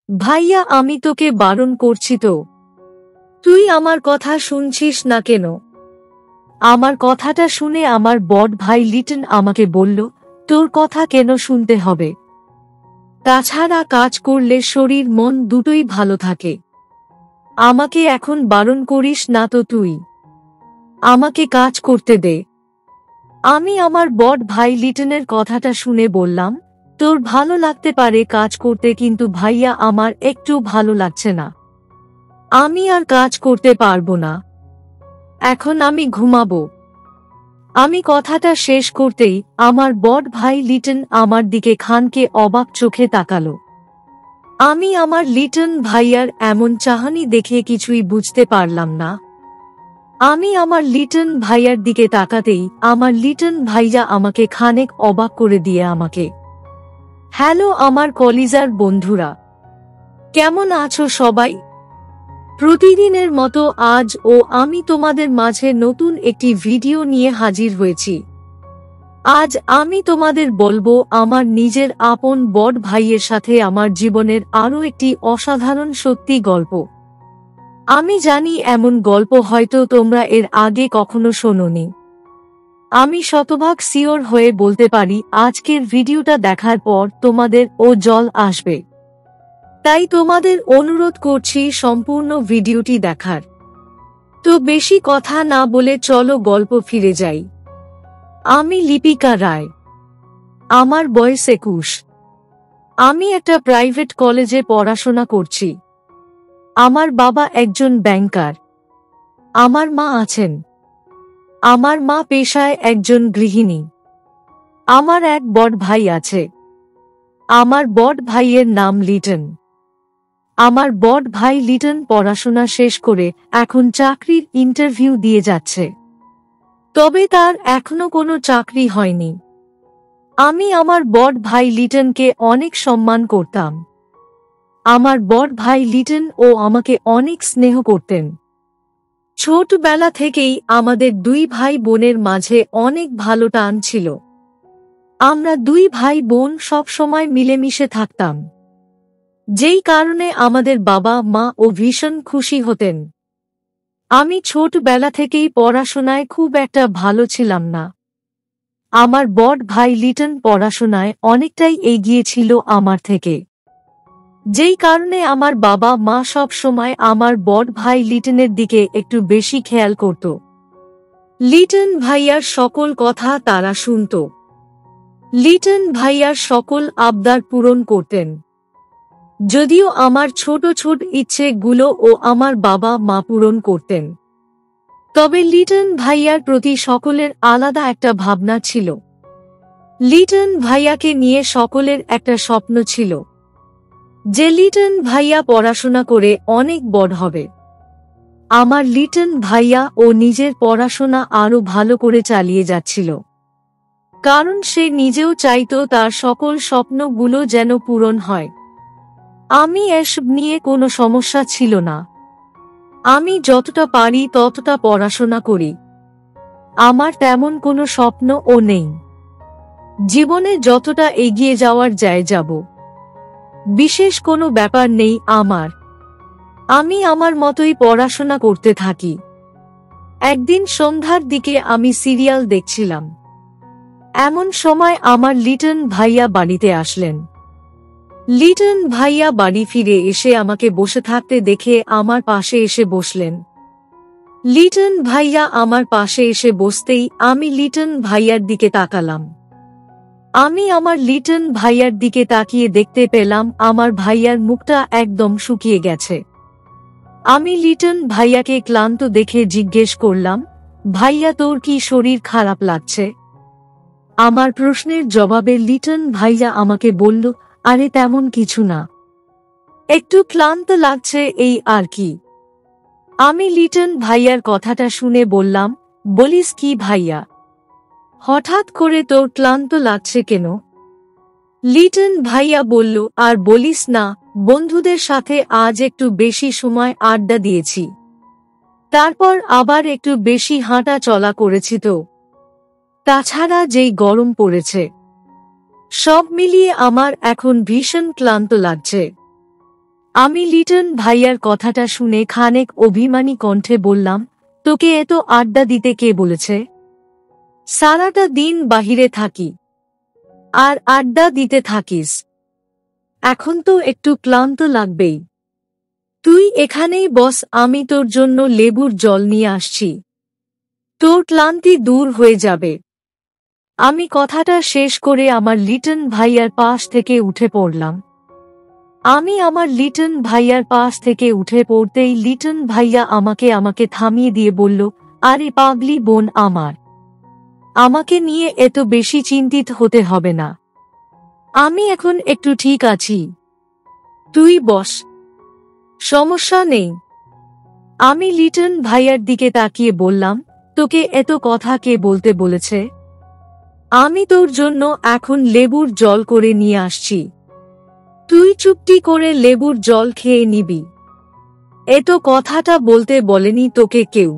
ভাইয়া, আমি তোকে বারণ করছি তো, তুই আমার কথা শুনছিস না কেন? আমার কথাটা শুনে আমার বড় ভাই লিটন আমাকে বলল, তোর কথা কেন শুনতে হবে? তাছাড়া কাজ করলে শরীর মন দুটোই ভালো থাকে। আমাকে এখন বারণ করিস না তো তুই। আমাকে কাজ করতে দে। আমি আমার বড় ভাই লিটনের কথাটা শুনে বললাম, তোর ভালো লাগতে পারে কাজ করতে, কিন্তু ভাইয়া আমার একটু ভালো লাগছে না। আমি আর কাজ করতে পারবো না। এখন আমি ঘুমাবো। আমি কথাটা শেষ করতেই আমার বড় ভাই লিটন আমার দিকে খানকে অবাক চোখে তাকালো। আমি আমার লিটন ভাইয়ার এমন চাহনি দেখে কিছুই বুঝতে পারলাম না। আমি আমার লিটন ভাইয়ার দিকে তাকাতেই আমার লিটন ভাইয়া আমাকে খানেক অবাক করে দিয়ে আমাকে, হ্যালো আমার কলিজার বন্ধুরা, কেমন আছো সবাই? প্রতিদিনের মতো আজও আমি তোমাদের মাঝে নতুন একটি ভিডিও নিয়ে হাজির হয়েছি। আজ আমি তোমাদের বলবো আমার নিজের আপন বড় ভাইয়ের সাথে আমার জীবনের আরও একটি অসাধারণ সত্যি গল্প। আমি জানি এমন গল্প হয়তো তোমরা এর আগে কখনো শোনোনি। আমি শতভাগ সিওর হয়ে বলতে পারি আজকের ভিডিওটা দেখার পর তোমাদের ও জল আসবে। তাই তোমাদের অনুরোধ করছি সম্পূর্ণ ভিডিওটি দেখার। তো বেশি কথা না বলে চলো গল্প ফিরে যাই। আমি লিপিকা রায়। আমার বয়স 21। আমি একটা প্রাইভেট কলেজে পড়াশোনা করছি। আমার বাবা একজন ব্যাংকার। আমার মা আছেন। আমার মা পেশায় একজন গৃহিণী। আমার এক বড় ভাই আছে। আমার বড় ভাইয়ের নাম লিটন। আমার বড় ভাই লিটন পড়াশোনা শেষ করে এখন চাকরির ইন্টারভিউ দিয়ে যাচ্ছে। তবে তার এখনো কোনো চাকরি হয়নি। আমি আমার বড় ভাই লিটনকে অনেক সম্মান করতাম। আমার বড় ভাই লিটন ও আমাকে অনেক স্নেহ করতেন। ছোটবেলা থেকেই আমাদের দুই ভাই বোনের মাঝে অনেক ভালো টান ছিল। আমরা দুই ভাই বোন সব সময় মিলেমিশে থাকতাম, যেই কারণে আমাদের বাবা মা ও ভীষণ খুশি হতেন। আমি ছোটবেলা থেকেই পড়াশোনায় খুব একটা ভালো ছিলাম না। আমার বড় ভাই লিটন পড়াশোনায় অনেকটাই এগিয়ে ছিল আমার থেকে, যেই কারণে আমার বাবা মা সব সময় আমার বড় ভাই লিটনের দিকে একটু বেশি খেয়াল করত। লিটন ভাইয়ার সকল কথা তারা শুনত। লিটন ভাইয়ার সকল আবদার পূরণ করতেন। যদিও আমার ছোট ছোট ইচ্ছেগুলো ও আমার বাবা মা পূরণ করতেন, তবে লিটন ভাইয়ার প্রতি সকলের আলাদা একটা ভাবনা ছিল। লিটন ভাইয়াকে নিয়ে সকলের একটা স্বপ্ন ছিল যে লিটন ভাইয়া পড়াশোনা করে অনেক বড় হবে। আমার লিটন ভাইয়া ও নিজের পড়াশোনা আরো ভালো করে চালিয়ে যাচ্ছিল, কারণ সে নিজেও চাইতো তার সকল স্বপ্নগুলো যেন পূরণ হয়। আমি এসব নিয়ে কোনো সমস্যা ছিল না। আমি যতটা পারি ততটা পড়াশোনা করি। আমার তেমন কোনো স্বপ্নও নেই। জীবনে যতটা এগিয়ে যাওয়ার যায় যাব। বিশেষ কোনো ব্যাপার নেই আমার। আমি আমার মতোই পড়াশোনা করতে থাকি। একদিন সন্ধ্যার দিকে আমি সিরিয়াল দেখছিলাম। এমন সময় আমার লিটন ভাইয়া বাড়িতে আসলেন। লিটন ভাইয়া বাড়ি ফিরে এসে আমাকে বসে থাকতে দেখে আমার পাশে এসে বসলেন। লিটন ভাইয়া আমার পাশে এসে বসতেই আমি লিটন ভাইয়ার দিকে তাকালাম। আমি আমার লিটন ভাইয়ার দিকে তাকিয়ে দেখতে পেলাম আমার ভাইয়ার মুখটা একদম শুকিয়ে গেছে। আমি লিটন ভাইয়াকে ক্লান্ত দেখে জিজ্ঞেস করলাম, ভাইয়া তোর কি শরীর খারাপ লাগছে? আমার প্রশ্নের জবাবে লিটন ভাইয়া আমাকে বলল, আরে তেমন কিছু না, একটু ক্লান্ত লাগছে এই আর কি। আমি লিটন ভাইয়ার কথাটা শুনে বললাম, বলিস কি ভাইয়া, হঠাৎ করে তোর ক্লান্ত লাগছে কেন? লিটন ভাইয়া বলল, আর বলিস না, বন্ধুদের সাথে আজ একটু বেশি সময় আড্ডা দিয়েছি, তারপর আবার একটু বেশি হাঁটা চলা করেছি তো। তাছাড়া যেই গরম পড়েছে, সব মিলিয়ে আমার এখন ভীষণ ক্লান্ত লাগছে। আমি লিটন ভাইয়ার কথাটা শুনে খানেক অভিমানী কণ্ঠে বললাম, তোকে এত আড্ডা দিতে কে বলেছে? সারাটা দিন বাহিরে থাকি আর আড্ডা দিতে থাকিস, এখন তো একটু ক্লান্ত লাগবেই। তুই এখানেই বস, আমি তোর জন্য লেবুর জল নিয়ে আসছি, তোর ক্লান্তি দূর হয়ে যাবে। আমি কথাটা শেষ করে আমার লিটন ভাইয়ার পাশ থেকে উঠে পড়লাম। আমি আমার লিটন ভাইয়ার পাশ থেকে উঠে পড়তেই লিটন ভাইয়া আমাকে থামিয়ে দিয়ে বলল, আরে পাগলি বোন আমার, আমাকে নিয়ে এত বেশি চিন্তিত হতে হবে না, আমি এখন একটু ঠিক আছি, তুই বস, সমস্যা নেই। আমি লিটন ভাইয়ার দিকে তাকিয়ে বললাম, তোকে এত কথা কে বলতে বলেছে? আমি তোর জন্য এখন লেবুর জল করে নিয়ে আসছি, তুই চুপটি করে লেবুর জল খেয়ে নিবি। এত কথাটা বলতে বলেনি তোকে কেউ।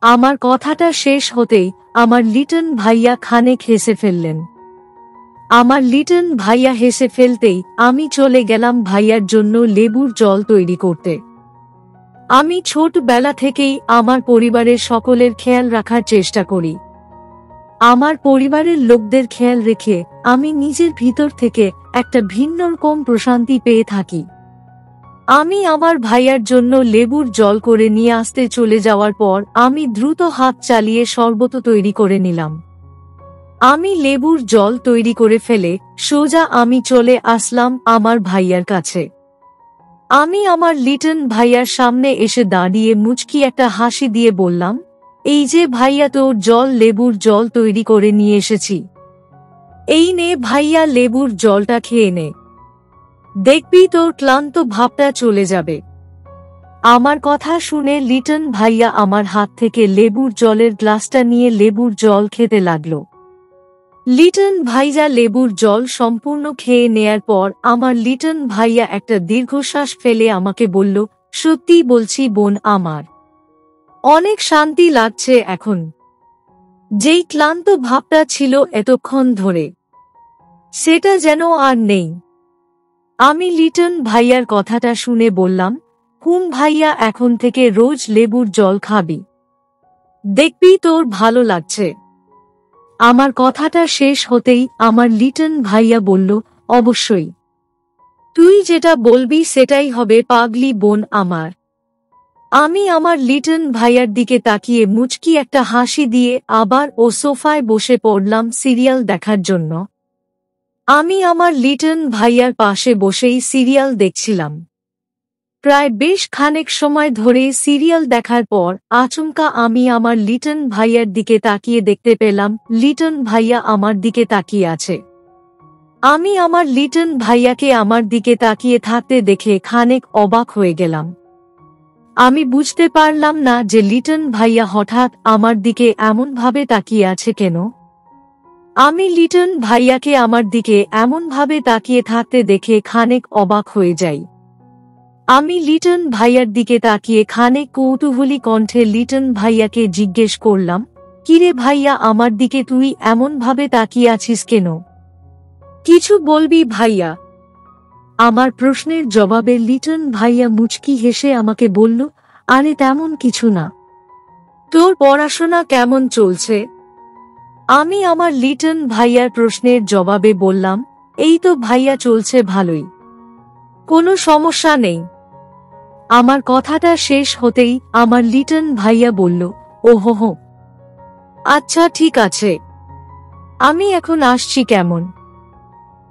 আমার কথাটা শেষ হতেই আমার লিটন ভাইয়া খানেক হেসে ফেললেন। আমার লিটন ভাইয়া হেসে ফেলতেই আমি চলে গেলাম ভাইয়ার জন্য লেবুর জল তৈরি করতে। আমি ছোটবেলা থেকেই আমার পরিবারের সকলের খেয়াল রাখার চেষ্টা করি। আমার পরিবারের লোকদের খেয়াল রেখে আমি নিজের ভিতর থেকে একটা ভিন্ন রকম প্রশান্তি পেয়ে থাকি। আমি আমার ভাইয়ার জন্য লেবুর জল করে নিয়ে আসতে চলে যাওয়ার পর আমি দ্রুত হাত চালিয়ে শরবত তৈরি করে নিলাম। আমি লেবুর জল তৈরি করে ফেলে সোজা আমি চলে আসলাম আমার ভাইয়ার কাছে। আমি আমার লিটন ভাইয়ার সামনে এসে দাঁড়িয়ে মুচকি একটা হাসি দিয়ে বললাম, এই যে ভাইয়া, তোর জল, লেবুর জল তৈরি করে নিয়ে এসেছি, এই নে ভাইয়া, লেবুর জলটা খেয়ে নে, দেখবি তোর ক্লান্ত ভাবটা চলে যাবে। আমার কথা শুনে লিটন ভাইয়া আমার হাত থেকে লেবুর জলের গ্লাসটা নিয়ে লেবুর জল খেতে লাগলো। লিটন ভাইয়া লেবুর জল সম্পূর্ণ খেয়ে নেয়ার পর আমার লিটন ভাইয়া একটা দীর্ঘশ্বাস ফেলে আমাকে বলল, সত্যি বলছি বোন, আমার অনেক শান্তি লাগছে এখন, যেই ক্লান্ত ভাবটা ছিল এতক্ষণ ধরে সেটা যেন আর নেই। আমি লিটন ভাইয়ার কথাটা শুনে বললাম, হুম ভাইয়া, এখন থেকে রোজ লেবুর জল খাবি, দেখবি তোর ভালো লাগছে। আমার কথাটা শেষ হতেই আমার লিটন ভাইয়া বলল, অবশ্যই, তুই যেটা বলবি সেটাই হবে পাগলি বোন আমার। আমি আমার লিটন ভাইয়ার দিকে তাকিয়ে মুচকি একটা হাসি দিয়ে আবার ও সোফায় বসে পড়লাম সিরিয়াল দেখার জন্য। আমি আমার লিটন ভাইয়ার পাশে বসেই সিরিয়াল দেখছিলাম। প্রায় বেশ খানেক সময় ধরে সিরিয়াল দেখার পর আচমকা আমি আমার লিটন ভাইয়ার দিকে তাকিয়ে দেখতে পেলাম লিটন ভাইয়া আমার দিকে তাকিয়ে আছে। আমি আমার লিটন ভাইয়াকে আমার দিকে তাকিয়ে থাকতে দেখে খানেক অবাক হয়ে গেলাম। আমি বুঝতে পারলাম না যে লিটন ভাইয়া হঠাৎ আমার দিকে এমনভাবে তাকিয়ে আছে কেন। আমি লিটন ভাইয়াকে আমার দিকে এমনভাবে তাকিয়ে থাকতে দেখে খানেক অবাক হয়ে যাই। আমি লিটন ভাইয়ার দিকে তাকিয়ে খানেক কৌতূহলী কণ্ঠে লিটন ভাইয়াকে জিজ্ঞেস করলাম, কিরে ভাইয়া, আমার দিকে তুই এমনভাবে তাকিয়ে আছিস কেন? কিছু বলবি ভাইয়া? আমার প্রশ্নের জবাবে লিটন ভাইয়া মুচকি হেসে আমাকে বলল, আরে তেমন কিছু না, তোর পড়াশোনা কেমন চলছে? আমি আমার লিটন ভাইয়ার প্রশ্নের জবাবে বললাম, এই তো ভাইয়া, চলছে ভালোই, কোনো সমস্যা নেই। আমার কথাটা শেষ হতেই আমার লিটন ভাইয়া বলল, ওহো, আচ্ছা ঠিক আছে, আমি এখন আসছি, কেমন,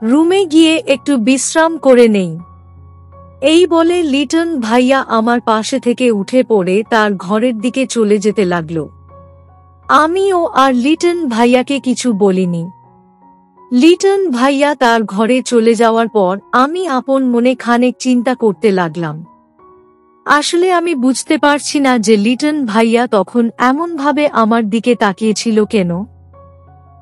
রুমে গিয়ে একটু বিশ্রাম করে নেই। এই বলে লিটন ভাইয়া আমার পাশে থেকে উঠে পড়ে তার ঘরের দিকে চলে যেতে লাগল। আমিও আর লিটন ভাইয়াকে কিছু বলিনি। লিটন ভাইয়া তার ঘরে চলে যাওয়ার পর আমি আপন মনে খানেক চিন্তা করতে লাগলাম। আসলে আমি বুঝতে পারছি না যে লিটন ভাইয়া তখন এমনভাবে আমার দিকে তাকিয়েছিল কেন।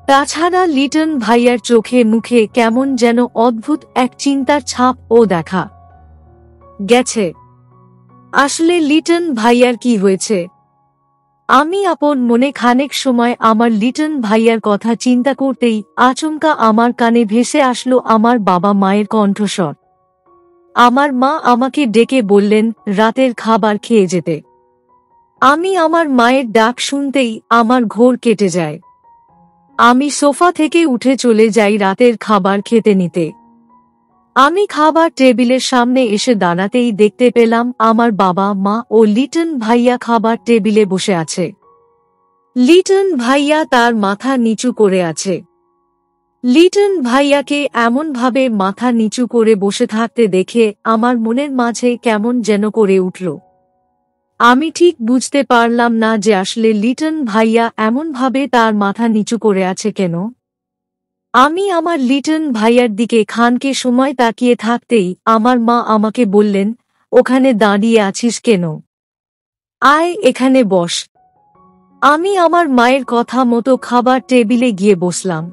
তাছাড়া লিটন ভাইয়ার চোখে মুখে কেমন যেন অদ্ভুত এক চিন্তার ছাপ ও দেখা গেছে। আসলে লিটন ভাইয়ার কি হয়েছে? আমি আপন মনে খানেক সময় আমার লিটন ভাইয়ার কথা চিন্তা করতেই আচমকা আমার কানে ভেসে আসলো আমার বাবা মায়ের কণ্ঠস্বর। আমার মা আমাকে ডেকে বললেন রাতের খাবার খেয়ে যেতে। আমি আমার মায়ের ডাক শুনতেই আমার ঘোর কেটে যায়। আমি সোফা থেকে উঠে চলে যাই রাতের খাবার খেতে নিতে। আমি খাবার টেবিলের সামনে এসে দাঁড়াতেই দেখতে পেলাম আমার বাবা মা ও লিটন ভাইয়া খাবার টেবিলে বসে আছে। লিটন ভাইয়া তার মাথা নিচু করে আছে। লিটন ভাইয়াকে এমনভাবে মাথা নিচু করে বসে থাকতে দেখে আমার মনের মাঝে কেমন যেন করে উঠল। আমি ঠিক বুঝতে পারলাম না যে আসলে লিটন ভাইয়া এমনভাবে তার মাথা নিচু করে আছে কেন। আমি আমার লিটন ভাইয়ার দিকে খানকে সময় তাকিয়ে থাকতেই আমার মা আমাকে বললেন, ওখানে দাঁড়িয়ে আছিস কেন? আয় এখানে বস। আমি আমার মায়ের কথা মতো খাবার টেবিলে গিয়ে বসলাম।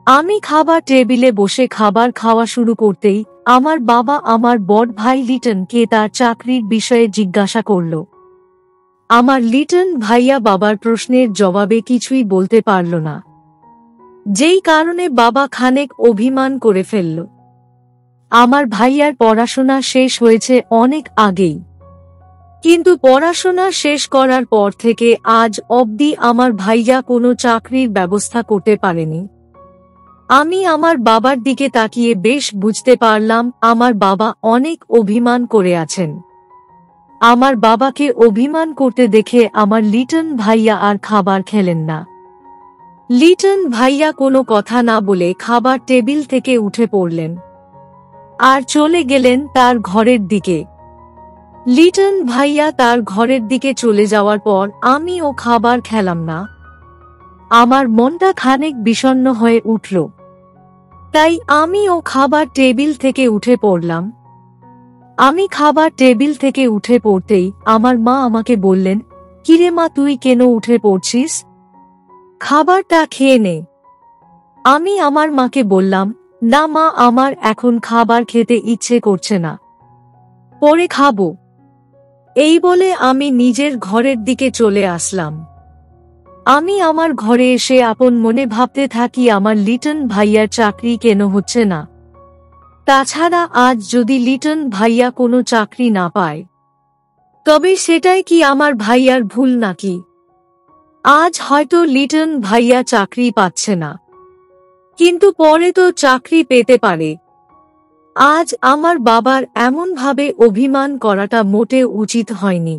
আমি খাবার টেবিলে বসে খাবার খাওয়া শুরু করতেই আমার বাবা আমার বড় ভাই লিটনকে তার চাকরির বিষয়ে জিজ্ঞাসা করল। আমার লিটন ভাইয়া বাবার প্রশ্নের জবাবে কিছুই বলতে পারল না, যেই কারণে বাবা খানেক অভিমান করে ফেলল। আমার ভাইয়ার পড়াশোনা শেষ হয়েছে অনেক আগেই, কিন্তু পড়াশোনা শেষ করার পর থেকে আজ অবধি আমার ভাইয়া কোনো চাকরির ব্যবস্থা করতে পারেনি। আমি আমার বাবার দিকে তাকিয়ে বেশ বুঝতে পারলাম আমার বাবা অনেক অভিমান করে আছেন। আমার বাবাকে অভিমান করতে দেখে আমার লিটন ভাইয়া আর খাবার খেলেন না। লিটন ভাইয়া কোনো কথা না বলে খাবার টেবিল থেকে উঠে পড়লেন আর চলে গেলেন তার ঘরের দিকে। লিটন ভাইয়া তার ঘরের দিকে চলে যাওয়ার পর আমিও খাবার খেলাম না। আমার মনটা খানিক বিষণ্ণ হয়ে উঠল, তাই আমিও খাবার টেবিল থেকে উঠে পড়লাম। আমি খাবার টেবিল থেকে উঠে পড়তেই আমার মা আমাকে বললেন, কিরে মা, তুই কেন উঠে পড়ছিস? খাবারটা খেয়ে নে। আমি আমার মাকে বললাম, না মা, আমার এখন খাবার খেতে ইচ্ছে করছে না, পরে খাবো। এই বলে আমি নিজের ঘরের দিকে চলে আসলাম। আমি আমার ঘরে এসে আপন মনে ভাবতে থাকি আমার লিটন ভাইয়ার চাকরি কেন হচ্ছে না। তাছাড়া আজ যদি লিটন ভাইয়া কোনো চাকরি না পায়, তবে সেটাই কি আমার ভাইয়ার ভুল নাকি? আজ হয়তো লিটন ভাইয়া চাকরি পাচ্ছে না, কিন্তু পরে তো চাকরি পেতে পারে। আজ আমার বাবার এমনভাবে অভিমান করাটা মোটেও উচিত হয়নি।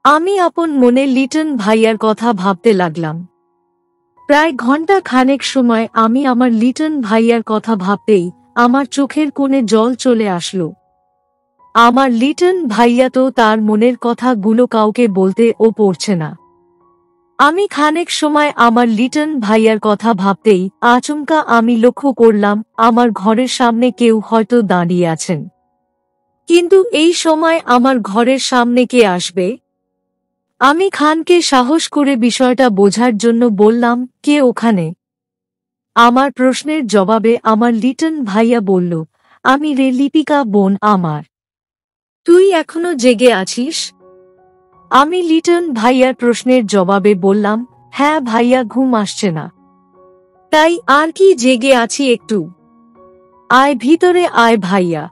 আমি আপন মনে লিটন ভাইয়ার কথা ভাবতে লাগলাম। প্রায় ঘন্টা খানেক সময় আমি আমার লিটন ভাইয়ার কথা ভাবতেই আমার চোখের কোণে জল চলে আসলো। আমার লিটন ভাইয়া তো তার মনের কথাগুলো কাউকে বলতে ও পড়ছে না। আমি খানেক সময় আমার লিটন ভাইয়ার কথা ভাবতেই আচমকা আমি লক্ষ্য করলাম আমার ঘরের সামনে কেউ হয়তো দাঁড়িয়ে আছেন। কিন্তু এই সময় আমার ঘরের সামনে কে আসবে? আমি খানকে সাহস করে বিষয়টা বোঝার জন্য বললাম, কে ওখানে? আমার প্রশ্নের জবাবে আমার লিটন ভাইয়া বলল, আমি রে লিপিকা, বোন আমার। তুই এখনো জেগে আছিস? আমি লিটন ভাইয়ার প্রশ্নের জবাবে বললাম, হ্যাঁ ভাইয়া, ঘুম আসছে না, তাই আর কি জেগে আছি একটু। আয় ভিতরে আয় ভাইয়া।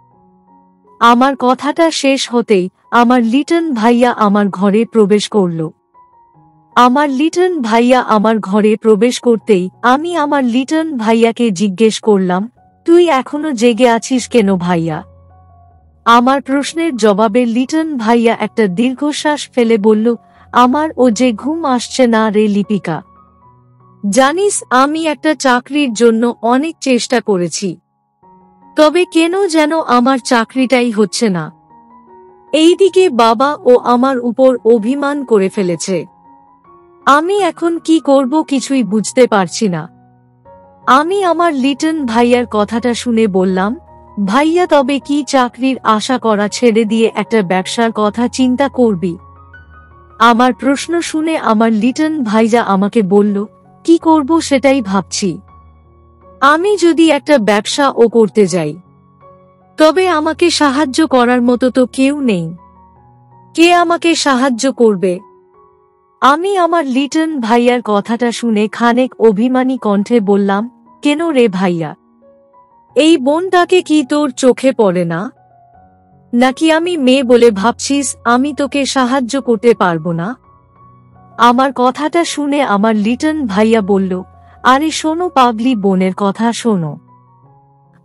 আমার কথাটা শেষ হতেই আমার লিটন ভাইয়া আমার ঘরে প্রবেশ করল। আমার লিটন ভাইয়া আমার ঘরে প্রবেশ করতেই আমি আমার লিটন ভাইয়াকে জিজ্ঞেস করলাম, তুই এখনো জেগে আছিস কেন ভাইয়া? আমার প্রশ্নের জবাবে লিটন ভাইয়া একটা দীর্ঘশ্বাস ফেলে বলল, আমার ও যে ঘুম আসছে না রে লিপিকা। জানিস, আমি একটা চাকরির জন্য অনেক চেষ্টা করেছি, তবে কেন যেন আমার চাকরিটাই হচ্ছে না। এইদিকে বাবা ও আমার উপর অভিমান করে ফেলেছে। আমি এখন কি করব কিছুই বুঝতে পারছি না। আমি আমার লিটন ভাইয়ার কথাটা শুনে বললাম, ভাইয়া, তবে কি চাকরির আশা করা ছেড়ে দিয়ে একটা ব্যবসার কথা চিন্তা করবি? আমার প্রশ্ন শুনে আমার লিটন ভাইয়া আমাকে বলল, কি করব সেটাই ভাবছি। আমি যদি একটা ব্যবসা ও করতে যাই, তবে আমাকে সাহায্য করার মতো তো কেউ নেই। কে আমাকে সাহায্য করবে? আমি আমার লিটন ভাইয়ার কথাটা শুনে খানেক অভিমানী কণ্ঠে বললাম, কেন রে ভাইয়া? এই বোনটাকে কি তোর চোখে পড়ে না? নাকি আমি মেয়ে বলে ভাবছিস আমি তোকে সাহায্য করতে পারবো না? আমার কথাটা শুনে আমার লিটন ভাইয়া বলল, আরে শোনো পাগলি বোনের কথা শোনো।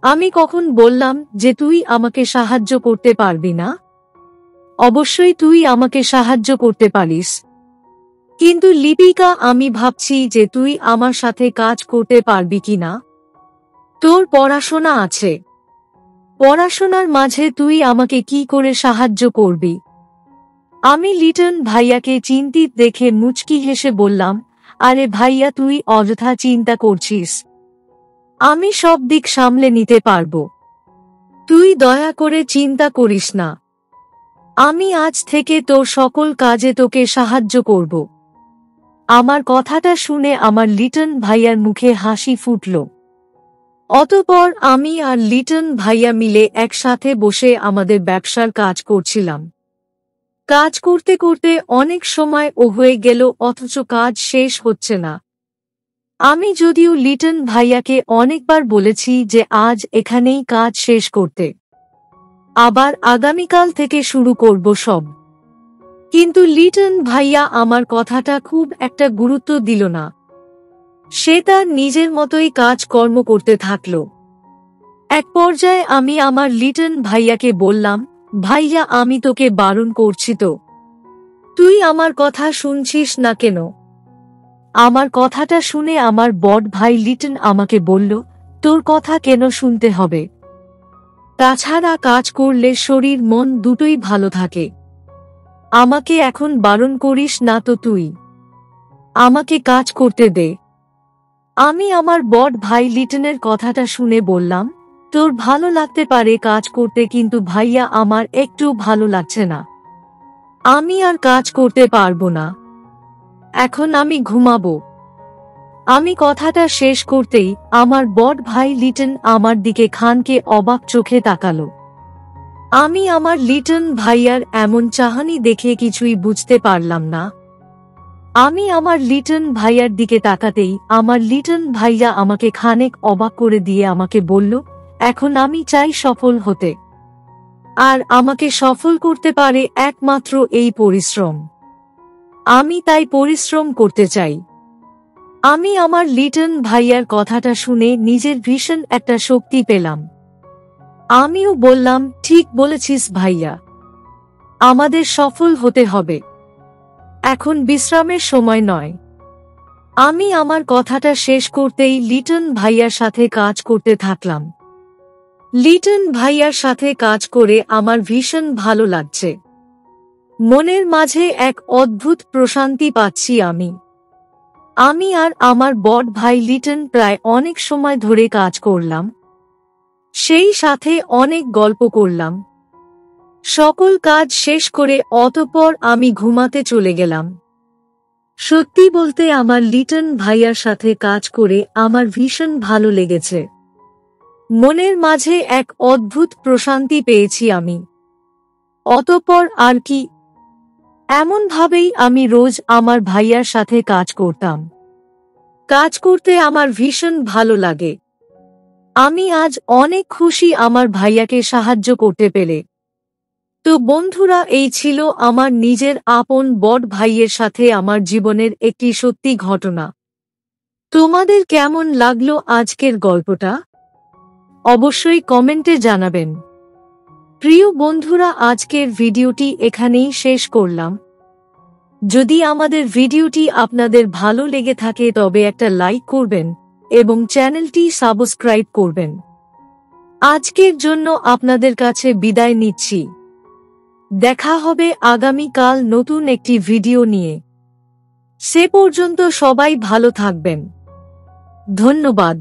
আমি কখন বললাম যে তুই আমাকে সাহায্য করতে পারবি না? অবশ্যই তুই আমাকে সাহায্য করতে পারিস। কিন্তু লিপিকা আমি ভাবছি যে তুই আমার সাথে কাজ করতে পারবি কিনা। তোর পড়াশোনা আছে, পড়াশোনার মাঝে তুই আমাকে কি করে সাহায্য করবি? আমি লিটন ভাইয়াকে চিন্তিত দেখে মুচকি হেসে বললাম, আরে ভাইয়া তুই অযথা চিন্তা করছিস, আমি সব দিক সামলে নিতে পারবো, তুই দয়া করে চিন্তা করিস না। আমি আজ থেকে তোর সকল কাজে তোকে সাহায্য করব। আমার কথাটা শুনে আমার লিটন ভাইয়ার মুখে হাসি ফুটল। অতঃপর আমি আর লিটন ভাইয়া মিলে একসাথে বসে আমাদের ব্যবসার কাজ করছিলাম। কাজ করতে করতে অনেক সময় হয়ে গেল অথচ কাজ শেষ হচ্ছে না। আমি যদিও লিটন ভাইয়াকে অনেকবার বলেছি যে আজ এখানেই কাজ শেষ করতে, আবার আগামীকাল থেকে শুরু করব সব, কিন্তু লিটন ভাইয়া আমার কথাটা খুব একটা গুরুত্ব দিল না। সে তার নিজের মতোই কাজকর্ম করতে থাকল। এক পর্যায়ে আমি আমার লিটন ভাইয়াকে বললাম, ভাইয়া আমি তোকে বারণ করছি তো, তুই আমার কথা শুনছিস না কেন? আমার কথাটা শুনে আমার বড় ভাই লিটন আমাকে বলল, তোর কথা কেন শুনতে হবে? তাছাড়া কাজ করলে শরীর মন দুটোই ভালো থাকে। আমাকে এখন বারণ করিস না তো তুই, আমাকে কাজ করতে দে। আমি আমার বড় ভাই লিটনের কথাটা শুনে বললাম, তোর ভালো লাগতে পারে কাজ করতে, কিন্তু ভাইয়া আমার একটু ভালো লাগছে না, আমি আর কাজ করতে পারবো না, এখন আমি ঘুমাবো। আমি কথাটা শেষ করতেই আমার বড় ভাই লিটন আমার দিকে খানকে অবাক চোখে তাকালো। আমি আমার লিটন ভাইয়ার এমন চাহনি দেখে কিছুই বুঝতে পারলাম না। আমি আমার লিটন ভাইয়ার দিকে তাকাতেই আমার লিটন ভাইয়া আমাকে খানেক অবাক করে দিয়ে আমাকে বলল, এখন আমি চাই সফল হতে, আর আমাকে সফল করতে পারে একমাত্র এই পরিশ্রম। আমি তাই পরিশ্রম করতে চাই। আমি আমার লিটন ভাইয়ার কথাটা শুনে নিজের ভীষণ একটা শক্তি পেলাম। আমিও বললাম, ঠিক বলেছিস ভাইয়া, আমাদের সফল হতে হবে, এখন বিশ্রামের সময় নয়। আমি আমার কথাটা শেষ করতেই লিটন ভাইয়ার সাথে কাজ করতে থাকলাম। লিটন ভাইয়ার সাথে কাজ করে আমার ভীষণ ভালো লাগছে। মনের মাঝে এক অদ্ভুত প্রশান্তি পাচ্ছি আমি আর আমার বড় ভাই লিটন প্রায় অনেক সময় ধরে কাজ করলাম, সেই সাথে অনেক গল্প করলাম। সকল কাজ শেষ করে অতঃপর আমি ঘুমাতে চলে গেলাম। সত্যি বলতে আমার লিটন ভাইয়ার সাথে কাজ করে আমার ভীষণ ভালো লেগেছে। মনের মাঝে এক অদ্ভুত প্রশান্তি পেয়েছি আমি। অতঃপর আর কি, এমনভাবেই আমি রোজ আমার ভাইয়ার সাথে কাজ করতাম। কাজ করতে আমার ভীষণ ভালো লাগে। আমি আজ অনেক খুশি আমার ভাইয়াকে সাহায্য করতে পেরে। তো বন্ধুরা, এই ছিল আমার নিজের আপন বড় ভাইয়ের সাথে আমার জীবনের একটি সত্যি ঘটনা। তোমাদের কেমন লাগলো আজকের গল্পটা? অবশ্যই কমেন্টে জানাবেন। প্রিয় বন্ধুরা, আজকের ভিডিওটি এখানেই শেষ করলাম। যদি আমাদের ভিডিওটি আপনাদের ভালো লেগে থাকে তবে একটা লাইক করবেন এবং চ্যানেলটি সাবস্ক্রাইব করবেন। আজকের জন্য আপনাদের কাছে বিদায় নিচ্ছি। দেখা হবে আগামীকাল নতুন একটি ভিডিও নিয়ে। সে পর্যন্ত সবাই ভালো থাকবেন। ধন্যবাদ।